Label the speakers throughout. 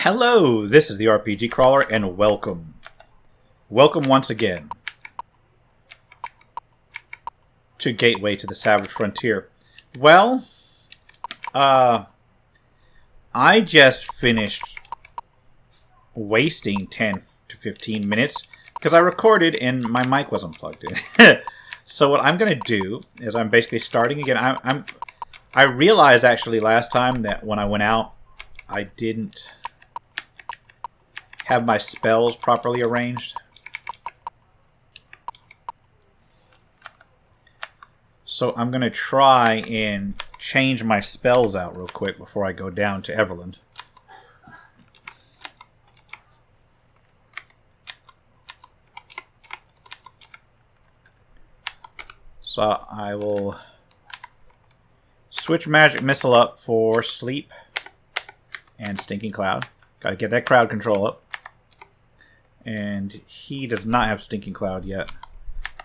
Speaker 1: Hello, this is the RPG Crawler, and welcome. Welcome once again to Gateway to the Savage Frontier. Well, I just finished wasting 10 to 15 minutes because I recorded and my mic wasn't plugged in. So what I'm going to do is I'm basically starting again. I realized actually last time that when I went out, I didn't have my spells properly arranged. So I'm going to try and change my spells out real quick before I go down to Everlund. So I will switch Magic Missile up for Sleep and Stinking Cloud. Got to get that crowd control up. And he does not have Stinking Cloud yet,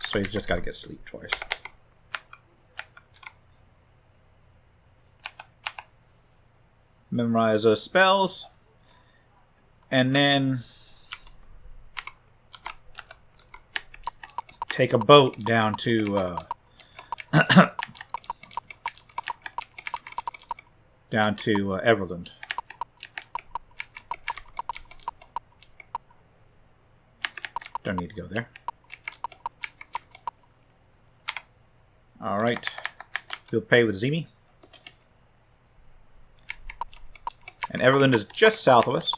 Speaker 1: so he's just got to get Sleep twice. Memorize those spells. And then take a boat down to Everlund. Don't need to go there. Alright. We'll pay with Zemi. And Everlund is just south of us.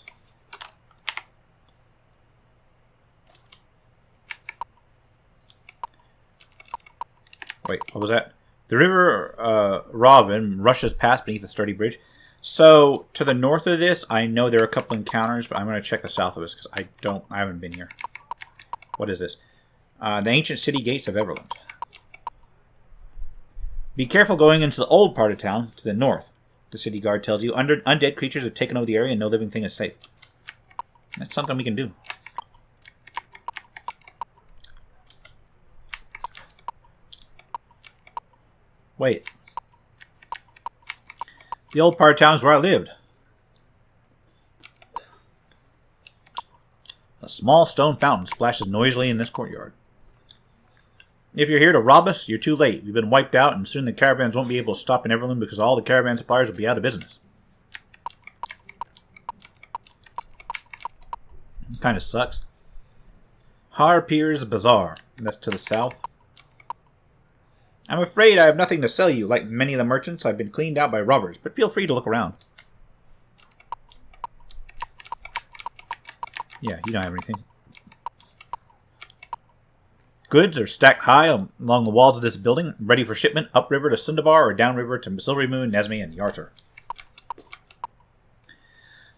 Speaker 1: Wait, what was that? The river Robin rushes past beneath the sturdy bridge. So, to the north of this, I know there are a couple encounters, but I'm going to check the south of us because I haven't been here. What is this? The ancient city gates of Everlund. Be careful going into the old part of town to the north. The city guard tells you undead creatures have taken over the area and no living thing is safe. That's something we can do. Wait. The old part of town is where I lived. A small stone fountain splashes noisily in this courtyard. If you're here to rob us, you're too late. We've been wiped out, and soon the caravans won't be able to stop in Everlund because all the caravan suppliers will be out of business. Kind of sucks. Harpier's Bazaar. That's to the south. I'm afraid I have nothing to sell you. Like many of the merchants, I've been cleaned out by robbers, but feel free to look around. Yeah, you don't have anything. Goods are stacked high along the walls of this building, ready for shipment upriver to Sundabar or downriver to Silvery Moon, Nesme, and Yarter.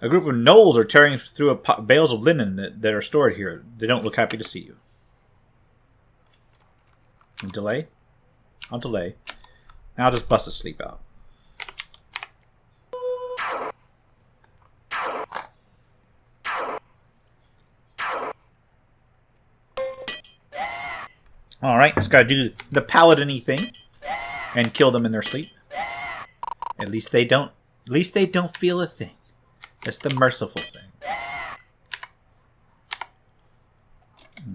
Speaker 1: A group of gnolls are tearing through bales of linen that are stored here. They don't look happy to see you. Delay? I'll delay. I'll just bust a sleep out. Alright, just gotta do the paladin-y thing and kill them in their sleep. At least they don't feel a thing. That's the merciful thing.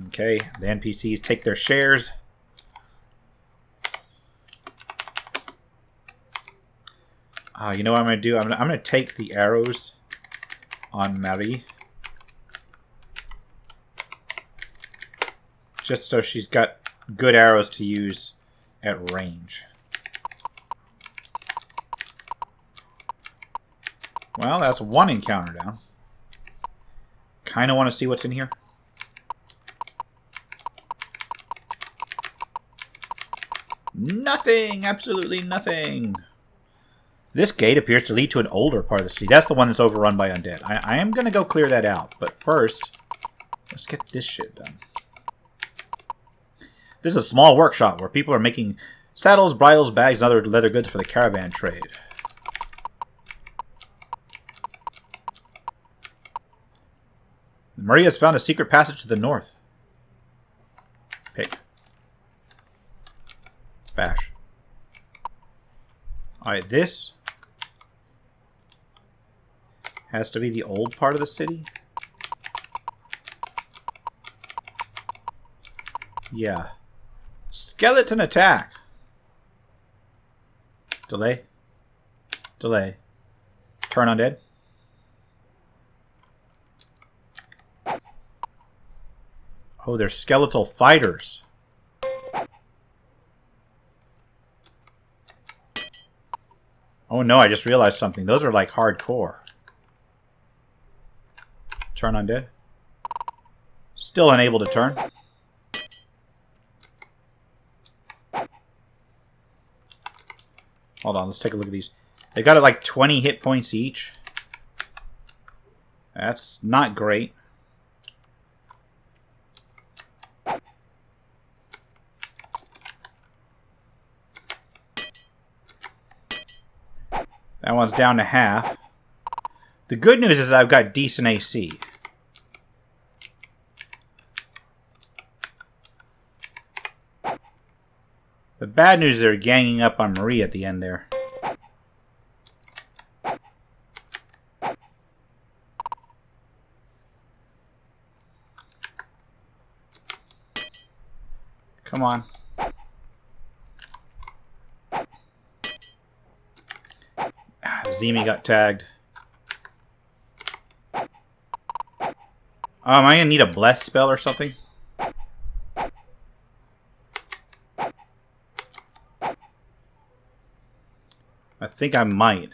Speaker 1: Okay, the NPCs take their shares. You know what I'm gonna do? I'm gonna take the arrows on Marie. Just so she's got good arrows to use at range. Well, that's one encounter down. Kind of want to see what's in here. Nothing! Absolutely nothing! This gate appears to lead to an older part of the city. That's the one that's overrun by undead. I am going to go clear that out. But first, let's get this shit done. This is a small workshop where people are making saddles, bridles, bags, and other leather goods for the caravan trade. Maria's found a secret passage to the north. Pick. Bash. Alright, this Has to be the old part of the city? Yeah. Skeleton attack! Delay. Delay. Turn undead. Oh, they're skeletal fighters. Oh no, I just realized something. Those are like hardcore. Turn undead. Still unable to turn. Hold on, let's take a look at these. They got it like 20 hit points each. That's not great. That one's down to half. The good news is I've got decent AC. The bad news is they're ganging up on Marie at the end there. Come on. Zemi got tagged. Am I going to need a bless spell or something? I think I might.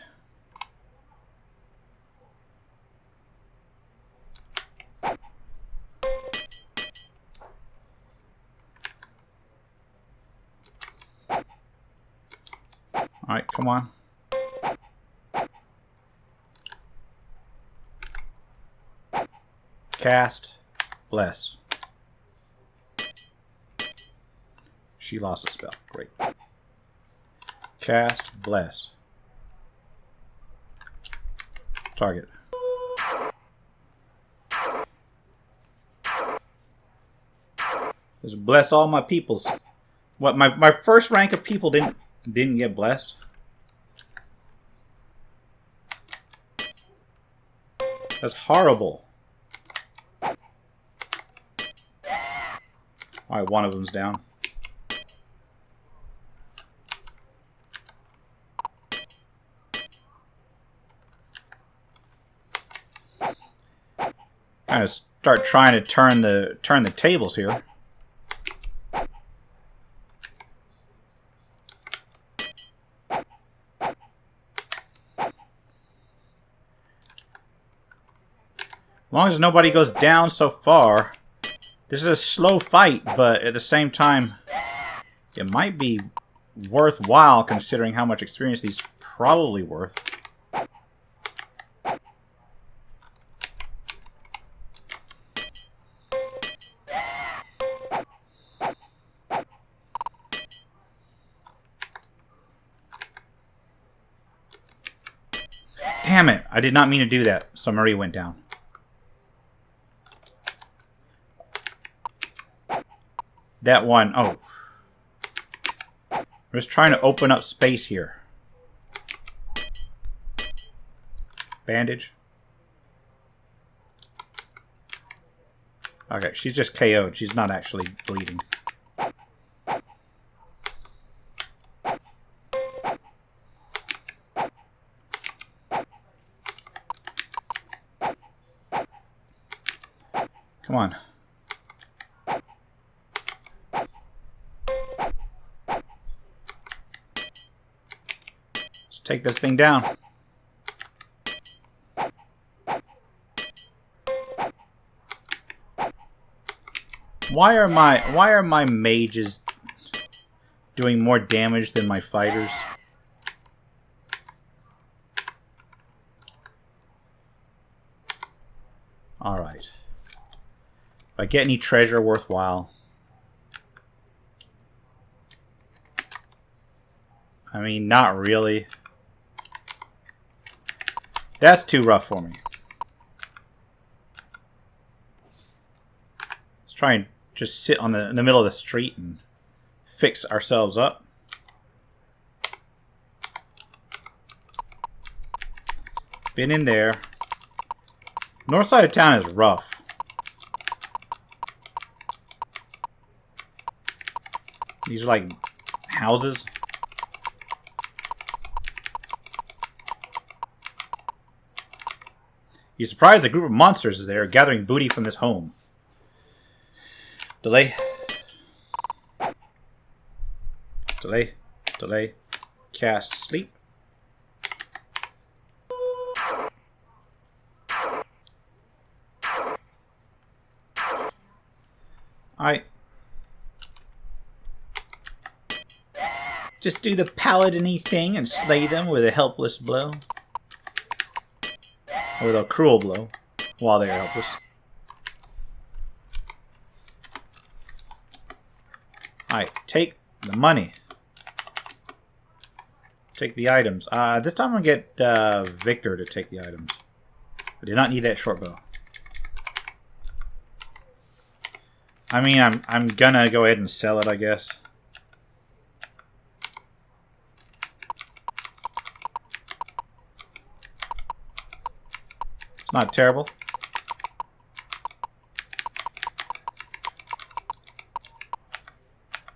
Speaker 1: Alright, come on. Cast. Bless. She lost a spell. Great. Cast. Bless. Target. Just bless all my peoples. What, my first rank of people didn't get blessed? That's horrible. Alright, one of them's down. Kind of start trying to turn the tables here. As long as nobody goes down so far. This is a slow fight, but at the same time, it might be worthwhile considering how much experience these probably worth. Damn it! I did not mean to do that, so Marie went down. That one, oh. I'm just trying to open up space here. Bandage. Okay, she's just KO'd. She's not actually bleeding. Come on. Let's take this thing down. Why are my mages doing more damage than my fighters? All right. If I get any treasure worthwhile. I mean, not really. That's too rough for me. Let's try and just sit on in the middle of the street and fix ourselves up. Been in there. North side of town is rough. These are like houses. You're surprised a group of monsters is there gathering booty from this home. Delay. Delay. Delay. Cast sleep. Alright. Just do the paladin-y thing and slay them with a helpless blow. Or with a cruel blow while they are helpless. Alright, take the money. Take the items. This time I'm going to get Victor to take the items. I do not need that short bow. I mean, I'm gonna go ahead and sell it, I guess. It's not terrible.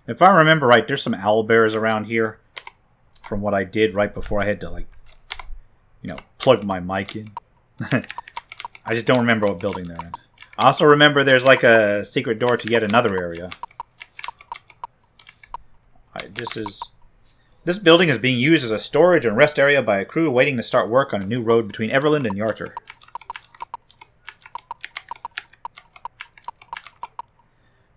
Speaker 1: If I remember right, there's some owlbears around here from what I did right before I had to, like, you know, plug my mic in. I just don't remember what building they're in. I also remember there's like a secret door to yet another area. Alright, this building is being used as a storage and rest area by a crew waiting to start work on a new road between Everlund and Yarter.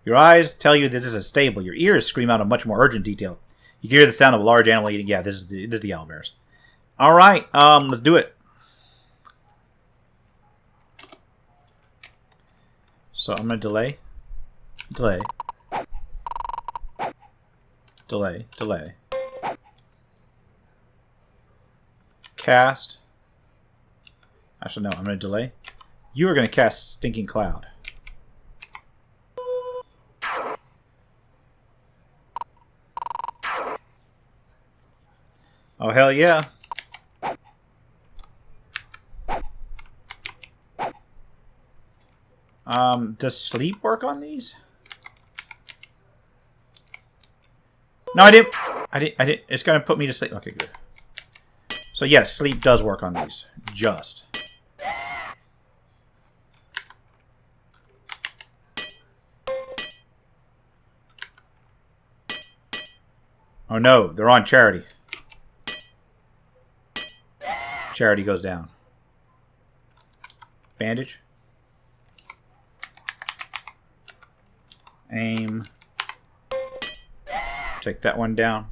Speaker 1: Your eyes tell you this is a stable. Your ears scream out a much more urgent detail. You can hear the sound of a large animal eating. Yeah, this is the owlbears. Alright, let's do it. So I'm going to delay. Delay. Delay. Delay. Cast. Actually, no, I'm going to delay. You are going to cast Stinking Cloud. Oh, hell yeah. Does sleep work on these? No, I didn't. It's going to put me to sleep. Okay, good. So, yes, sleep does work on these. Just. Oh, no. They're on charity. Charity goes down. Bandage. Aim. Take that one down.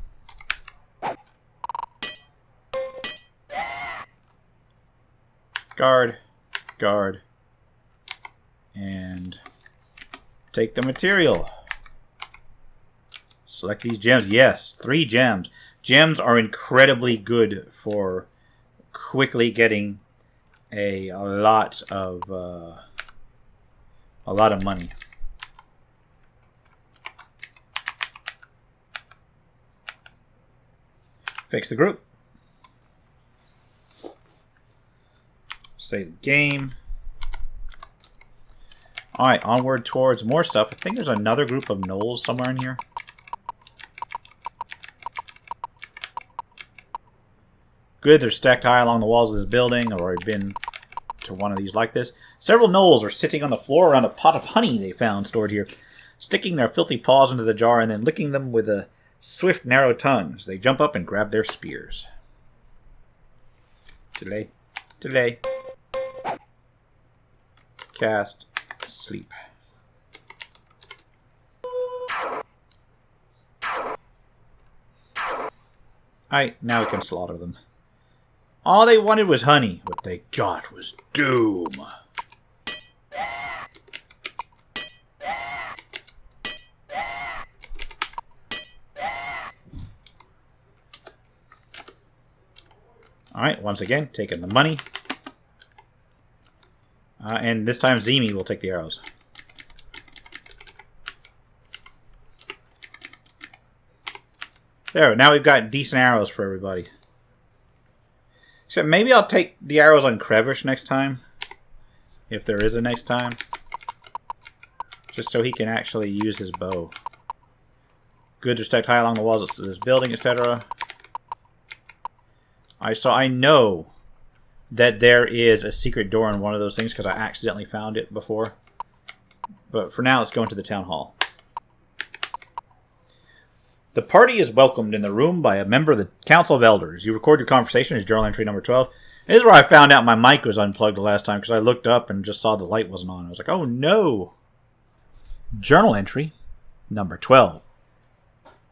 Speaker 1: Guard. Guard. And take the material. Select these gems. Yes, 3 gems. Gems are incredibly good for quickly getting a lot of money. Fix the group. Save the game. Alright, onward towards more stuff. I think there's another group of gnolls somewhere in here. Good, they're stacked high along the walls of this building. I've already been to one of these like this. Several gnolls are sitting on the floor around a pot of honey they found stored here, sticking their filthy paws into the jar and then licking them with a swift, narrow tongues. They jump up and grab their spears. Delay. Delay. Cast. Sleep. Alright, now we can slaughter them. All they wanted was honey. What they got was doom. Alright, once again, taking the money. And this time Zemi will take the arrows. There, now we've got decent arrows for everybody. Except maybe I'll take the arrows on Crevish next time. if there is a next time. Just so he can actually use his bow. Goods are stacked high along the walls of this building, etc. I know that there is a secret door in one of those things because I accidentally found it before. But for now, let's go into the town hall. The party is welcomed in the room by a member of the Council of Elders. You record your conversation as journal entry number 12. This is where I found out my mic was unplugged the last time because I looked up and just saw the light wasn't on. I was like, oh no! Journal entry number 12.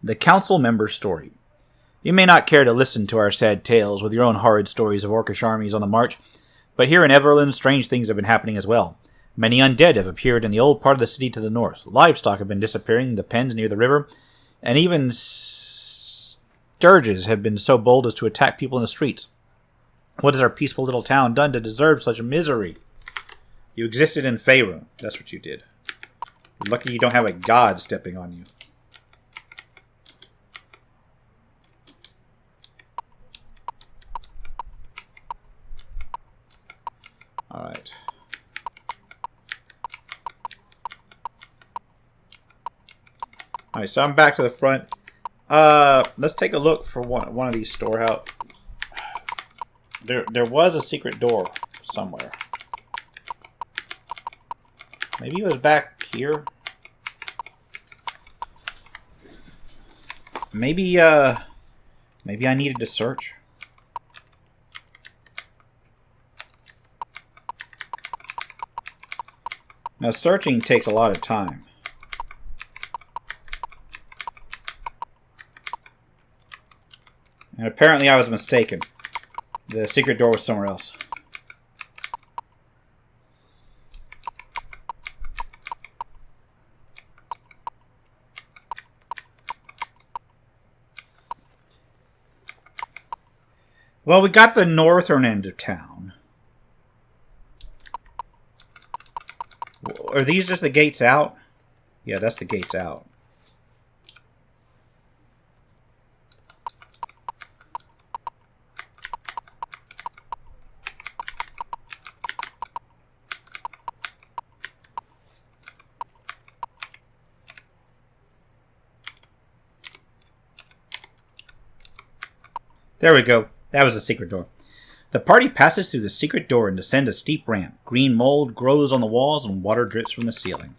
Speaker 1: The Council Member's Story. You may not care to listen to our sad tales with your own horrid stories of orcish armies on the march, but here in Everlund, strange things have been happening as well. Many undead have appeared in the old part of the city to the north. Livestock have been disappearing in the pens near the river, and even sturges have been so bold as to attack people in the streets. What has our peaceful little town done to deserve such misery? You existed in Faerun. That's what you did. You're lucky you don't have a god stepping on you. Alright. Alright, so I'm back to the front. Let's take a look for one of these storehouse. There was a secret door somewhere. Maybe it was back here. Maybe I needed to search. Now, searching takes a lot of time. And apparently I was mistaken. The secret door was somewhere else. Well, we got the northern end of town. Are these just the gates out? Yeah, that's the gates out. There we go. That was the secret door. The party passes through the secret door and descends a steep ramp. Green mold grows on the walls and water drips from the ceiling.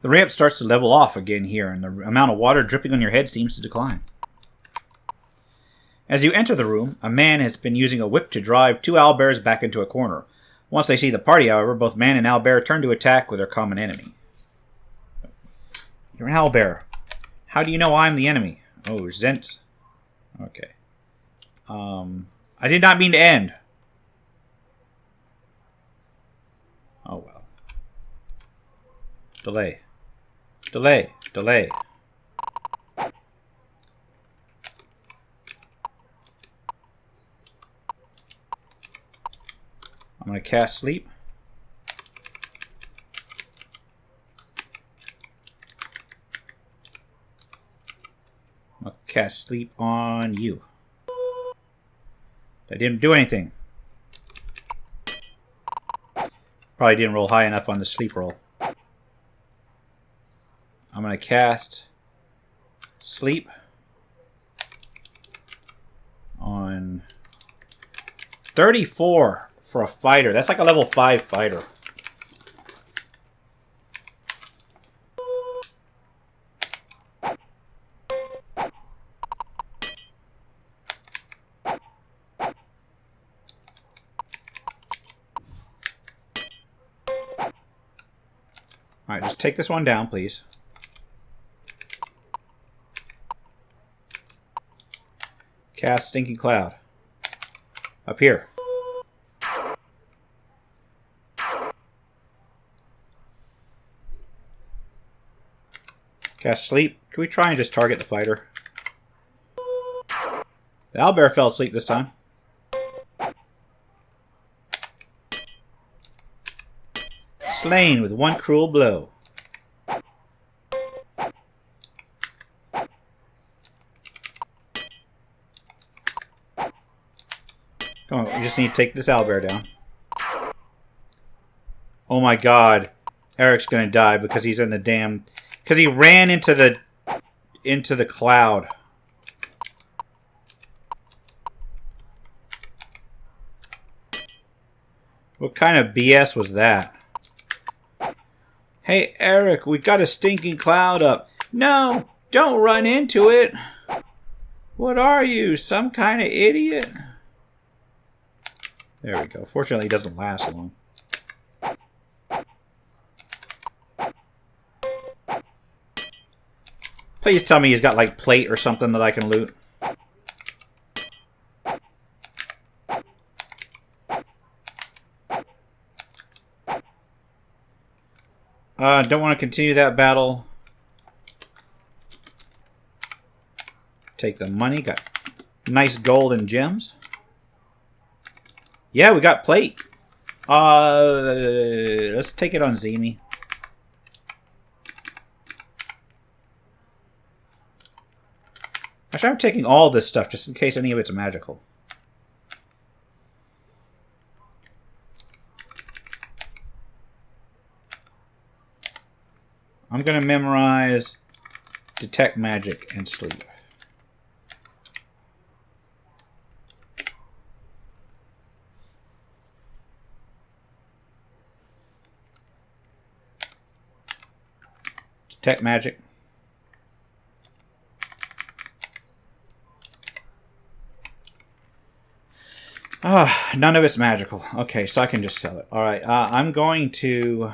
Speaker 1: The ramp starts to level off again here, and the amount of water dripping on your head seems to decline. As you enter the room, a man has been using a whip to drive two owlbears back into a corner. Once they see the party, however, both man and owlbear turn to attack with their common enemy. You're an owlbear. How do you know I'm the enemy? Oh, Zent. Okay. I did not mean to end. Oh well. Delay. Delay. Delay. I'm going to cast sleep. I'll cast sleep on you. I didn't do anything. Probably didn't roll high enough on the sleep roll. I'm going to cast sleep on 34 for a fighter. That's like a level 5 fighter. Alright, just take this one down, please. Cast Stinking Cloud. Up here. Cast Sleep. Can we try and just target the fighter? The owlbear fell asleep this time. Slain with one cruel blow. Come on, we just need to take this owlbear down. Oh my god. Eric's gonna die because he's in the damn... Because he ran into the cloud. What kind of BS was that? Hey, Eric, we got a stinking cloud up. No, don't run into it. What are you, some kind of idiot? There we go. Fortunately, it doesn't last long. Please tell me he's got, like, plate or something that I can loot. Don't want to continue that battle. Take the money. Got nice gold and gems. Yeah, we got plate. Let's take it on Zemi. Actually, I'm taking all this stuff just in case any of it's magical. I'm going to memorize Detect Magic and Sleep. Detect Magic. None of it's magical. Okay, so I can just sell it. Alright, I'm going to...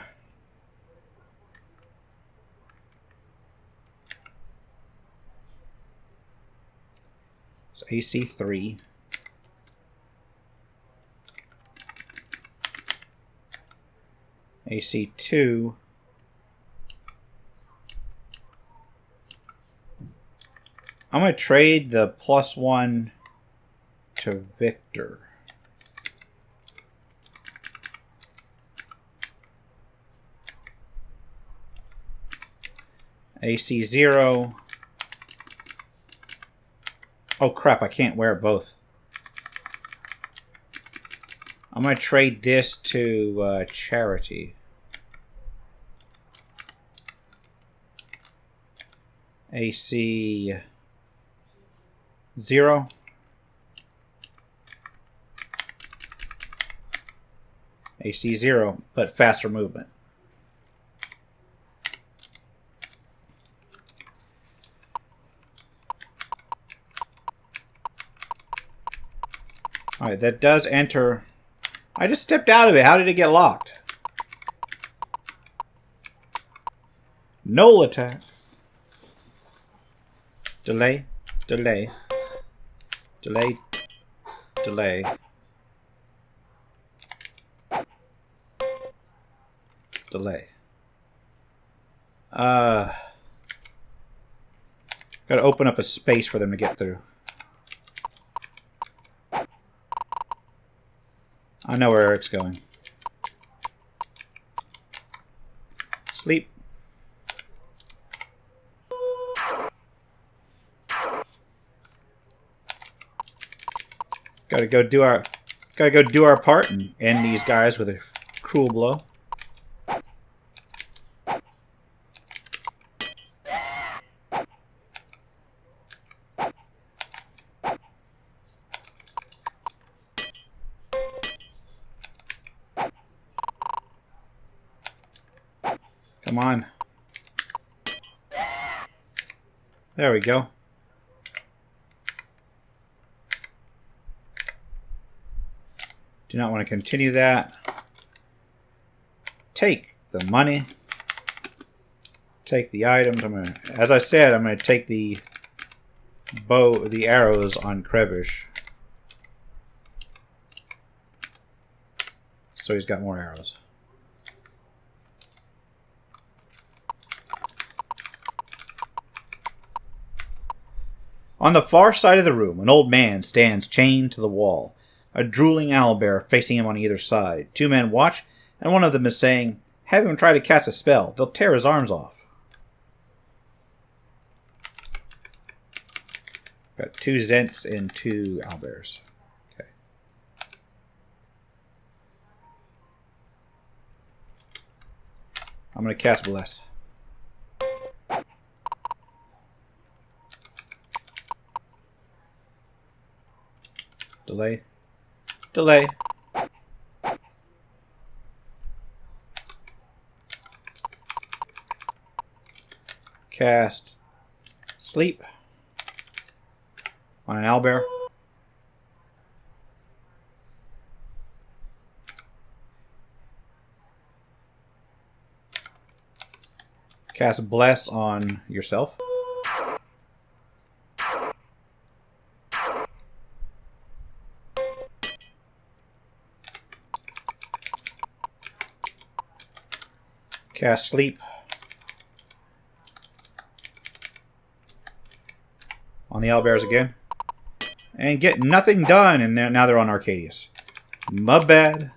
Speaker 1: So AC 3. AC 2. I'm going to trade the +1 to Victor. AC 0. Oh crap, I can't wear both. I'm going to trade this to Charity. AC 0. AC 0, but faster movement. Alright, that does enter. I just stepped out of it. How did it get locked? Null attack. Delay. Delay. Delay. Delay. Delay. Gotta open up a space for them to get through. I know where Eric's going. Sleep. Gotta go do our part and end these guys with a cruel blow. Come on. There we go. Do not want to continue that. Take the money. Take the items. As I said, I'm going to take the the arrows on Krebish. So he's got more arrows. On the far side of the room, an old man stands chained to the wall, a drooling owlbear facing him on either side. Two men watch, and one of them is saying, "Have him try to cast a spell. They'll tear his arms off." Got 2 Zents and 2 owlbears. Okay. I'm going to cast Bless. Delay. Delay. Cast Sleep on an owlbear. Cast Bless on yourself. Cast Sleep on the owlbears again. And get nothing done, and now they're on Arcadius. My bad.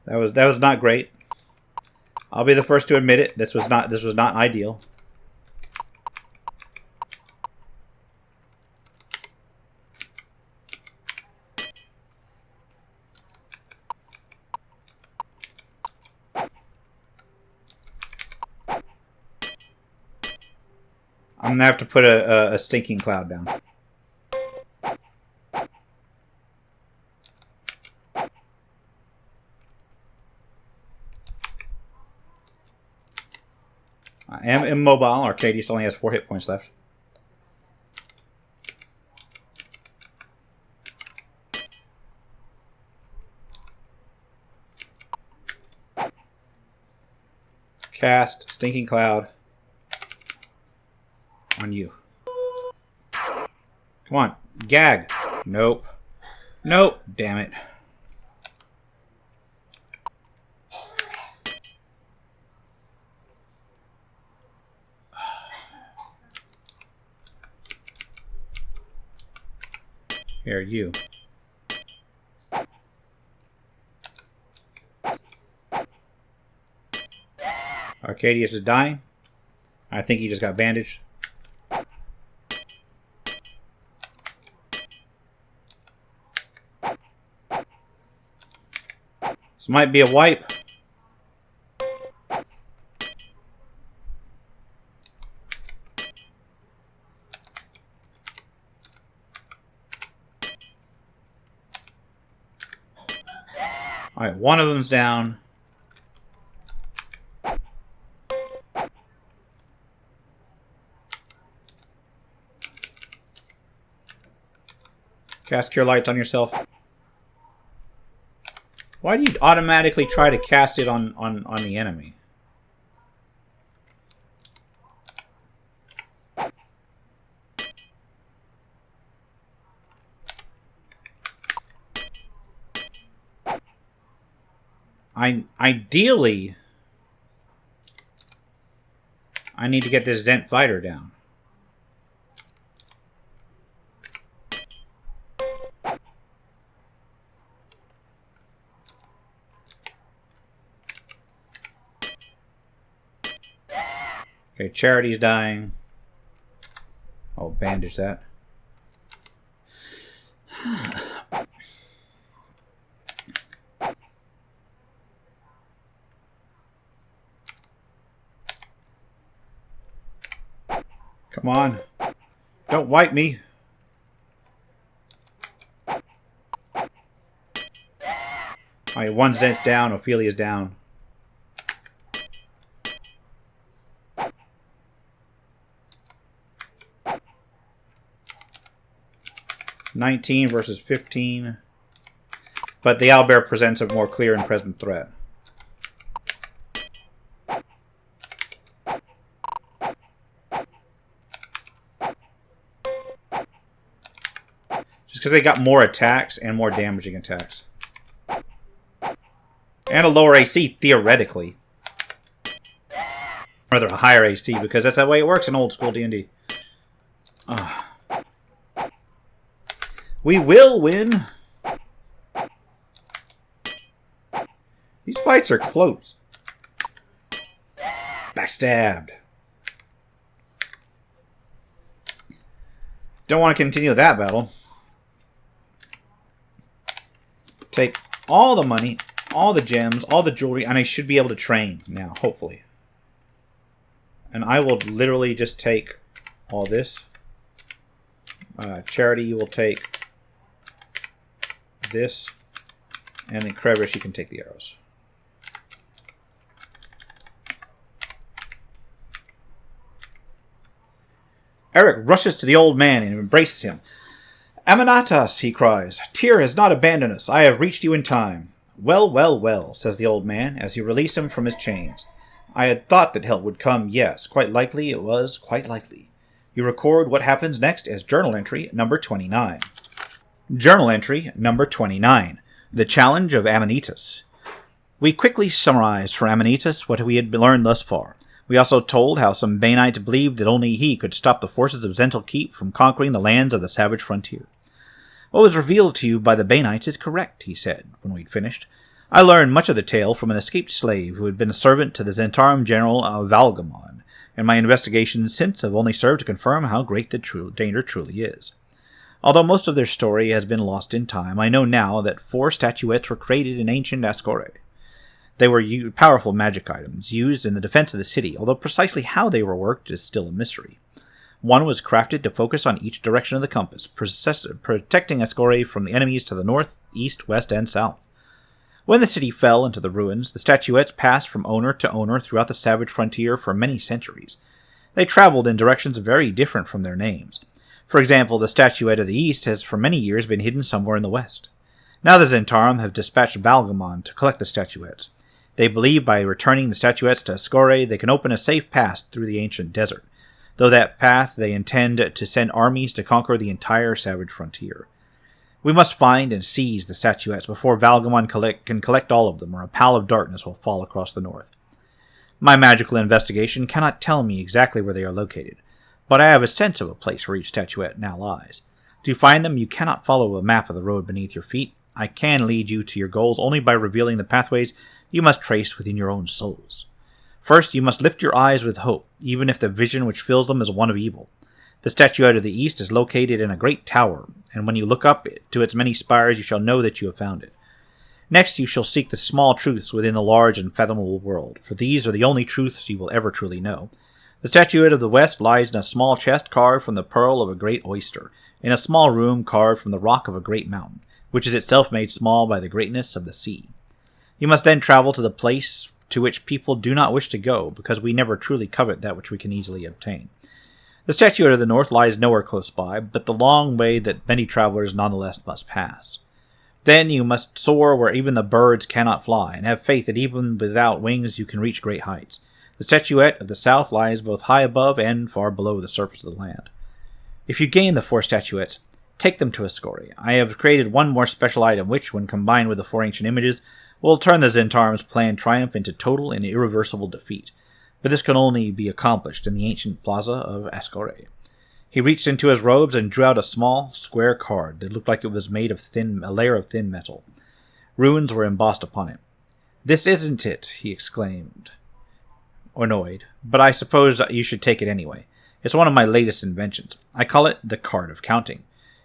Speaker 1: That was not great. I'll be the first to admit it. This was not ideal. I'm gonna have to put a stinking cloud down. I am immobile. Arcadius only has 4 hit points left. Cast Stinking Cloud on you. Come on. Gag. Nope. Nope. Damn it. Here, you. Arcadius is dying. I think he just got bandaged. This might be a wipe. Alright, one of them's down. Cast Cure Lights on yourself. Why do you automatically try to cast it on the enemy? Ideally, I need to get this Zent fighter down. Okay, Charity's dying. I'll bandage that. Come on. Don't wipe me. Alright, one Zent's down. Ophelia's down. $19 versus $15. But the owlbear presents a more clear and present threat. Just because they got more attacks and more damaging attacks. And a lower AC, theoretically. Rather, a higher AC, because that's the way it works in old school D&D. We will win. These fights are close. Backstabbed. Don't want to continue that battle. Take all the money, all the gems, all the jewelry, and I should be able to train now, hopefully. And I will literally just take all this. Charity will take this. And then Crevish, you can take the arrows. Eric rushes to the old man and embraces him. Aminatas, he cries, Tyr has not abandoned us. I have reached you in time. Well, well, well, says the old man as you release him from his chains. I had thought that help would come, yes. Quite likely it was, quite likely. You record what happens next as journal entry number 29. Journal entry number 29. The Challenge of Aminatas. We quickly summarized for Aminatas what we had learned thus far. We also told how some Banites believed that only he could stop the forces of Zental Keep from conquering the lands of the savage frontier. What was revealed to you by the Banites is correct, he said, when we'd finished. I learned much of the tale from an escaped slave who had been a servant to the Zentarum General Valgamon, and my investigations since have only served to confirm how great the danger truly is. Although most of their story has been lost in time, I know now that 4 statuettes were created in ancient Ascore. They were powerful magic items, used in the defense of the city, although precisely how they were worked is still a mystery. One was crafted to focus on each direction of the compass, protecting Ascore from the enemies to the north, east, west, and south. When the city fell into the ruins, the statuettes passed from owner to owner throughout the savage frontier for many centuries. They traveled in directions very different from their names. For example, the statuette of the east has for many years been hidden somewhere in the west. Now the Zentarum have dispatched Valgamon to collect the statuettes. They believe by returning the statuettes to Ascore, they can open a safe path through the ancient desert. Though that path they intend to send armies to conquer the entire savage frontier. We must find and seize the statuettes before Valgamon can collect all of them, or a pall of darkness will fall across the north. My magical investigation cannot tell me exactly where they are located, but I have a sense of a place where each statuette now lies. To find them, you cannot follow a map of the road beneath your feet. I can lead you to your goals only by revealing the pathways you must trace within your own souls. First, you must lift your eyes with hope, even if the vision which fills them is one of evil. The statuette of the east is located in a great tower, and when you look up to its many spires, you shall know that you have found it. Next, you shall seek the small truths within the large and fathomable world, for these are the only truths you will ever truly know. The statuette of the west lies in a small chest carved from the pearl of a great oyster, in a small room carved from the rock of a great mountain, which is itself made small by the greatness of the sea. You must then travel to the place to which people do not wish to go, because we never truly covet that which we can easily obtain. The statuette of the north lies nowhere close by, but the long way that many travelers nonetheless must pass. Then you must soar where even the birds cannot fly, and have faith that even without wings you can reach great heights. The statuette of the south lies both high above and far below the surface of the land. If you gain the 4 statuettes, take them to Ascore. I have created one more special item which, when combined with the 4 ancient images, will turn the Zentarum's planned triumph into total and irreversible defeat. But this can only be accomplished in the ancient plaza of Ascore. He reached into his robes and drew out a small, square card that looked like it was made of a layer of thin metal. Runes were embossed upon it. "This isn't it," he exclaimed, annoyed, "but I suppose you should take it anyway. It's one of my latest inventions. I call it the Card of Counting.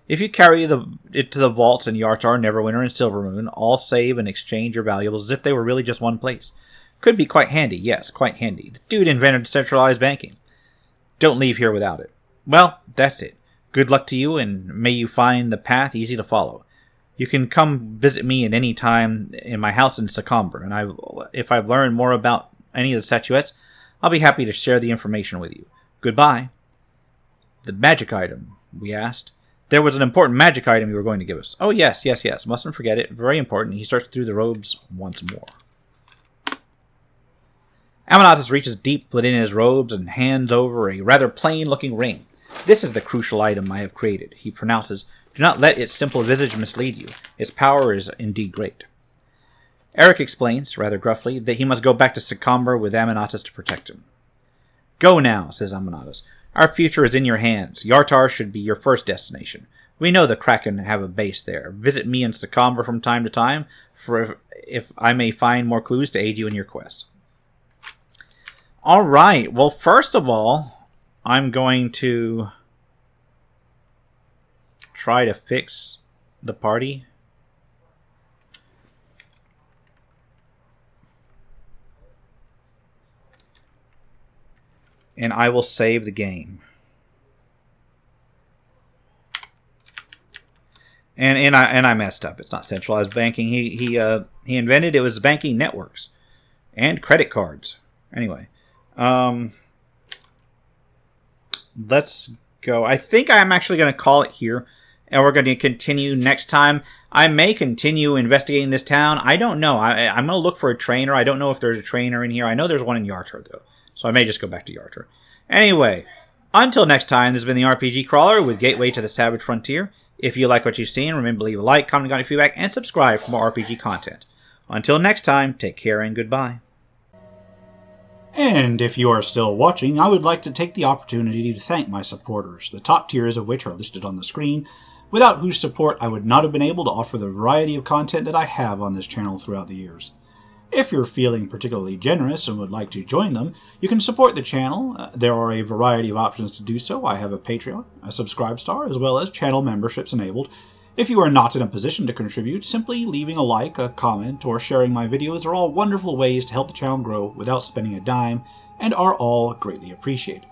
Speaker 1: If you carry it to the vaults in Yartar, Neverwinter, and Silvermoon, all save and exchange your valuables as if they were really just one place. Could be quite handy, yes, quite handy. The dude invented centralized banking. Don't leave here without it. Well, that's it. Good luck to you, and may you find the path easy to follow. You can come visit me at any time in my house in Sacomber, and if I've learned more about any of the statuettes, I'll be happy to share the information with you. Goodbye." "The magic item," we asked. "There was an important magic item you were going to give us." "Oh, yes. Mustn't forget it. Very important." He searched through the robes once more. Aminatas reaches deep within his robes and hands over a rather plain-looking ring. "This is the crucial item I have created," he pronounces. "Do not let its simple visage mislead you. Its power is indeed great." Eric explains, rather gruffly, that he must go back to Sacomber with Aminatas to protect him. "Go now," says Aminatas. "Our future is in your hands. Yartar should be your first destination. We know the Kraken have a base there. Visit me in Sacomber from time to time, if I may find more clues to aid you in your quest." Alright, well, first of all, I'm going to try to fix the party. And I will save the game. And I messed up. It's not centralized banking. He invented it was banking networks and credit cards. Anyway, let's go. I think I'm actually going to call it here, and we're going to continue next time. I may continue investigating this town. I don't know. I'm going to look for a trainer. I don't know if there's a trainer in here. I know there's one in Yarter, though, so I may just go back to Yarter. Anyway, until next time, this has been the RPG Crawler with Gateway to the Savage Frontier. If you like what you've seen, remember to leave a like, comment, your feedback, and subscribe for more RPG content. Until next time, take care and goodbye. And if you are still watching, I would like to take the opportunity to thank my supporters, the top tiers of which are listed on the screen, without whose support I would not have been able to offer the variety of content that I have on this channel throughout the years. If you're feeling particularly generous and would like to join them, you can support the channel. There are a variety of options to do so. I have a Patreon, a Subscribe Star, as well as channel memberships enabled. If you are not in a position to contribute, simply leaving a like, a comment, or sharing my videos are all wonderful ways to help the channel grow without spending a dime, and are all greatly appreciated.